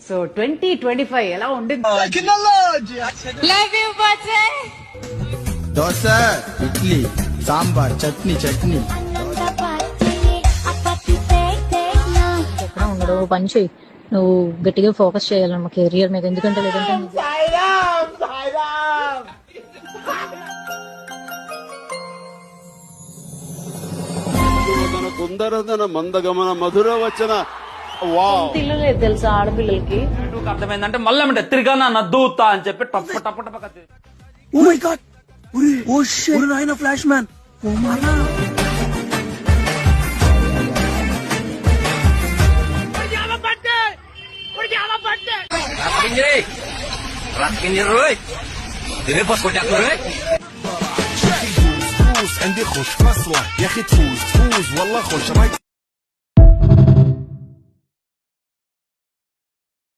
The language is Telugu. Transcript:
సో 2025 ఎలా ఉండింది? లవ్ యూ బచ్చే. దోశ, ఇడ్లీ, సాంబార్, చట్నీ చట్నీ. ఎక్కడ ఉండడు పని చేయి. నువ్వు గట్టిగా ఫోకస్ చేయాలన్నమా కెరియర్ మీద, ఎందుకంటే లేదంటే కుందరదన మందగమన మధుర వచన ఇల్లు లేదు తెలుసా ఆడపిల్లలకి. అర్థమైందంటే మళ్ళీ తిరిగానా నద్దూతా అని చెప్పి టప్ప టప్ప టప్ప oh my god, oh shit, నాయనా ఫ్లాష్ మ్యాన్. Oh my عندي خوش فصلة يا اخي تفوز والله خوش رايك